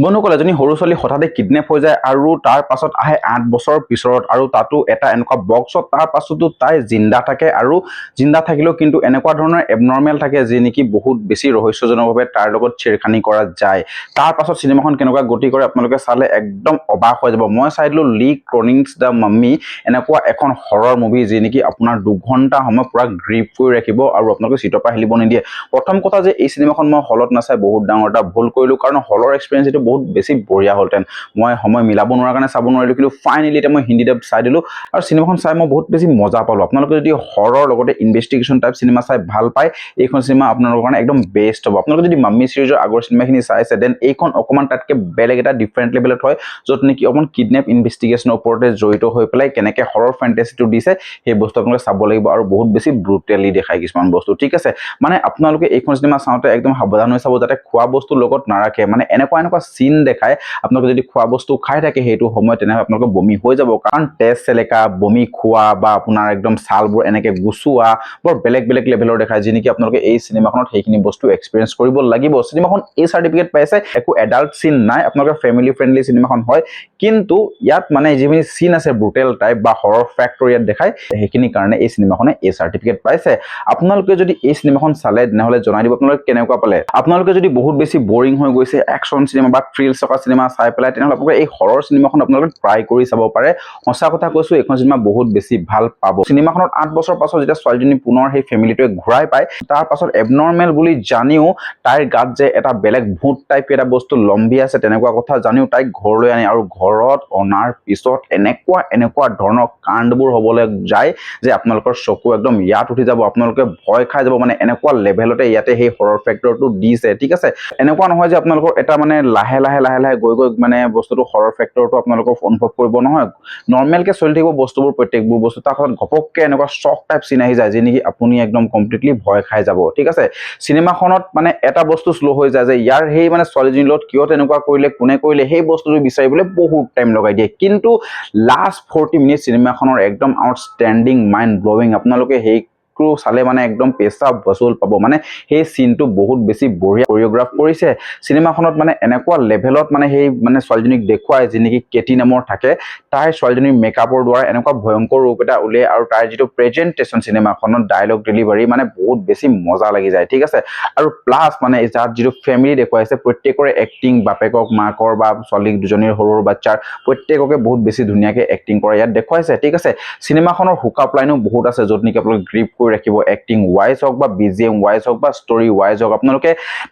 বন্ধুসকল এজনী সৰু ছোৱালী হঠাতে কিডনেপ হৈ যায় আৰু তাৰ পাছত আহে 8 বছৰৰ পিছত আৰু তাতো এটা এনেকুৱা বক্সত তাৰ পাছতো তাই জিন্দা থাকে আৰু জিন্দা থাকিলেও কিন্তু এনেকুৱা ধৰণৰ এবনৰ্মেল থাকে যি নেকি বহুত বেছি ৰহস্যজনকভাৱে তাৰ লগত ছেৰখানি কৰা যায় তাৰ পাছত সিনেমাখন কেনেকুৱা গতি কৰে আপোনালোকে চালে একদম অবাক হৈ যাব মই চাই দিলো লি ক্ৰনিংছ দ্য মাম্মি এনেকুৱা এখন হৰৰ মুভি যি নেকি আপোনাৰ 2 ঘণ্টা সময় পুৰা গ্ৰিপ কৰি ৰাখিব আৰু আপোনালোকে চিটৰ পৰা হিলিব নিদিয়ে প্ৰথম কথা যে এই সিনেমাখন মই হলত নাচাই বহুত ডাঙৰ এটা ভুল কৰিলো কাৰণ হলৰ এক্সপেৰিয়েন্স এটো বহুত বেছি বঢ়িয়া হলতেন মই সময় মিলাব নোৱাৰা কাৰণে চাব নোৱাৰিলো কিন্তু ফাইনালি এটা মই হিন্দীতে চাই দিলো আৰু সিনেমাখন চাই মই বহুত বেছি মজা পালো আপোনালোকে যদি হৰৰ লগতে ইনভেষ্টিগেশ্যন টাইপ সিনেমা চাই ভাল পায় এইখন সিনেমা আপোনালোকৰ কাৰণে একদম বেষ্ট হ'ব আপোনালোকে যদি মাম্মি সিৰিজৰ আগৰ সিনেমাখিনি চাইছে দেন এইখন অকমান তাতকে বেলেগ এটা ডিফাৰেন্ট লেভেলত হয় যত নেকি অকমান কিডনেপ ইনভেষ্টিগেশ্যনৰ ওপৰতে জড়িত হৈ পেলাই কেনেকে হৰৰ ফেন্টাসিটো দিছে সেই বস্তু আপোনালোকে চাব লাগিব আৰু বহুত বেছি ব্ৰুটেলি দেখায় কিছুমান বস্তু ঠিক আছে মানে আপোনালোকে এইখন সিনেমা চাওঁতে একদম সাৱধান হৈ চাব যাতে খোৱা বস্তু লগত নাৰাখে মানে এনেকুৱা সিন দেখায় আপোনালোকে যদি খোৱা বস্তু খাই থাকে হেতু সময় তেনেহলে আপোনালোকে বমি হৈ যাব কাৰণ তেজ চেলেকা বমি খোৱা বা আপোনাৰ একদম ছালবোৰ এনেকে গুচোৱা বৰ বেলেগ বেলেগ লেভেলৰ দেখায় যি নেকি আপোনালোকে এই সিনেমাখনত সেইখিনি বস্তু এক্সপেৰিয়েন্স কৰিব লাগিব সিনেমাখন এই সাৰ্টিফিকেট পাইছে একো এডাল্ট সিন নাই আপোনালোকে ফ্যামিলি ফ্ৰেন্ডলি সিনেমাখন হয় কিন্তু ইয়াত মানে যিখিনি সিন আছে ব্ৰুটেল টাইপ বা হৰৰ ফ্যাক্টৰ ইয়াত দেখায় সেইখিনি কাৰণে এই সিনেমাখনে এই সাৰ্টিফিকেট পাইছে আপোনালোকে যদি এই সিনেমাখন চালে তেনেহলে জনাই দিব আপোনালোকে কেনেকুৱা পালে আপোনালোকে যদি বহুত বেছি বোৰিং হৈ গৈছে একশন সিনেমা বা থ্ৰিল থকা সিনেমা চাই পেলাই তেনেহলে আপোনালোকে এই হৰৰ সিনেমাখন আপোনালোকে ট্ৰাই কৰি চাব পাৰে সঁচা কথা কৈছো এইখন সিনেমা বহুত বেছি ভাল পাব সিনেমাখনত 8 বছৰ পাছত যেতিয়া ছোৱালীজনী পুনৰ সেই ফেমিলিটোৱে ঘূৰাই পায় তাৰ পাছত এবনৰ্মেল বুলি জানিও তাইৰ গাত যে এটা বেলেগ ভূত টাইপ এটা বস্তু লম্বি আছে তেনেকুৱা কথা জানিও তাইক ঘৰলৈ আনে আৰু ঘৰত অনাৰ পিছত এনেকুৱা ধৰণৰ কাণ্ডবোৰ হ'বলৈ যায় যে আপোনালোকৰ চকু একদম ইয়াত উঠি যাব আপোনালোকে ভয় খাই যাব মানে এনেকুৱা লেভেলতে ইয়াতে সেই হৰৰ ফেক্টৰটো দিছে ঠিক আছে এনেকুৱা নহয় যে আপোনালোকৰ এটা মানে লাহে লাহে গৈ মানে বস্তুটো হৰৰ ফেক্টৰটো আপোনালোকৰ অনুভৱ কৰিব নহয় নৰ্মেল কে চলি থাকিব বস্তুবোৰ প্ৰত্যেকবোৰ বস্তু তাৰ পাছত ঘপককে এনেকুৱা শক টাইপ চিন আহি যায় যে নেকি আপুনি একদম কমপ্লিটলি ভয় খাই যাব ঠিক আছে সিনেমাখনত মানে এটা বস্তু স্লো হৈ যায় যে ইয়াৰ সেই মানে ছোৱালীজনীৰ লগত কিয় তেনেকুৱা কৰিলে কোনে কৰিলে সেই বস্তুটো বিচাৰিবলৈ বহুত টাইম লগাই দিয়ে কিন্তু লাষ্ট 40 মিনিট সিনেমাখনৰ একদম আউটষ্টেণ্ডিং মাইণ্ড ব্লোৱিং আপোনালোকে সেই চালে মানে একদম পেছা বসুল পাব মানে সেই সিনটো বহুত বেছি বঢ়িয়া কোৰিওগ্ৰাফ কৰিছে সিনেমাখনত মানে এনেকুৱা লেভেলত মানে সেই মানে ছোৱালীজনীক দেখুৱায় যে নেকি কেটি নামৰ থাকে তাই ছোৱালীজনীৰ মেকআপৰ দ্বাৰা এনেকুৱা ভয়ংকৰ ৰূপ এটা উলিয়ায় আৰু তাইৰ যিটো প্ৰেজেন্টেশন সিনেমাখনত ডায়লগ ডেলিভাৰী মানে বহুত বেছি মজা লাগি যায় ঠিক আছে আৰু প্লাস মানে যাৰ যিটো ফ্যামিলি দেখুৱাইছে প্ৰত্যেকৰে এক্টিং বাপেকক মাকৰ বা ছোৱালী দুজনীৰ সৰু বাচ্চাৰ প্ৰত্যেককে বহুত বেছি ধুনীয়াকে এক্টিং কৰে ইয়াত দেখুৱাইছে ঠিক আছে সিনেমাখনৰ হুকআপ লাইনো বহুত আছে যত নেকি আপোনালোকে গ্ৰিপ কৰি ৰাখিব এক্টিং ওয়াইজ হওক বা বিজিএম ওয়াইজ হওক বা ষ্টৰি ওয়াইজ হওক আপোনালোকে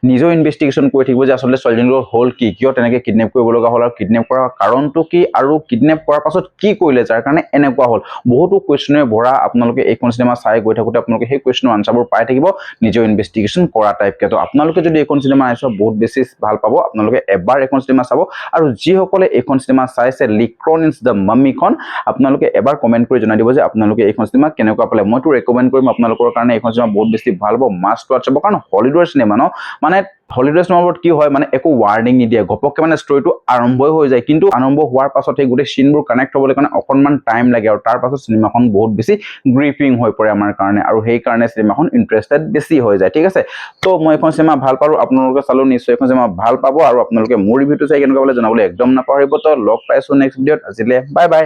নিজৰ ইনভেষ্টিগেশ্যন কৰি থাকিব যে আসলে ছোৱালীজনীৰ হল কি কিয় তেনেকে কিডনেপ কৰিব লগা হল আৰু কিডনেপ কৰাৰ কাৰণটো কি আৰু কিডনেপ কৰাৰ পাছত কি কৰিলে যাৰ কাৰণে এনেকুৱা হল বহুতো কোৱেশ্চনে ভৰা আপোনালোকে এইখন সিনেমা চাই গৈ থাকোতে আপোনালোকে সেই কোৱেশ্চনৰ আনসাৰবোৰ পাই থাকিব নিজৰ ইনভেষ্টিগেশ্যন কৰা টাইপকে তো আপোনালোকে যদি এইখন সিনেমা চাই বহুত বেছি ভাল পাব আপোনালোকে এবাৰ এইখন সিনেমা চাব আৰু যিসকলে এইখন সিনেমা চাইছে লিক্ৰনিন্স দ্য মাম্মিখন আপোনালোকে এবাৰ কমেন্ট কৰি জনাই দিব যে আপোনালোকে এইখন সিনেমা কেনেকুৱা পালে মইতো ৰেকমেন্ড কৰিম আপোনালোকৰ কাৰণে এইখন সিনেমা বহুত বেছি ভাল হ'ব মাষ্ট ৱাচ হ'ব কাৰণ হলিউডৰ সিনেমা ন মানে হলিউডৰ সিনেমাবোৰত কি হয় মানে একো ওয়াৰ্নিং নিদিয়ে ঘপককে মানে ষ্টৰিটো আৰম্ভই হৈ যায় কিন্তু আৰম্ভ হোৱাৰ পাছত সেই গোটেই সিনবোৰ কানেক্ট হ'বলৈ কাৰণে অকণমান টাইম লাগে আৰু তাৰ পাছত সিনেমাখন বহুত বেছি গ্ৰিপিং হৈ পৰে আমাৰ কাৰণে আৰু সেই কাৰণে সিনেমাখন ইন্টাৰেষ্টেড বেছি হৈ যায় ঠিক আছে তো মই এখন সিনেমা ভাল পালো আপোনালোকে চালো নিশ্চয় এখন সিনেমা ভাল পাব আৰু আপোনালোকে মোৰ ৰিভিউটো চাই কেনেকুৱা পালে জনাবলৈ একদম নাপাহৰিব তো লগ পাইছো নেক্সট ভিডিঅ'ত আজিলে বাই বাই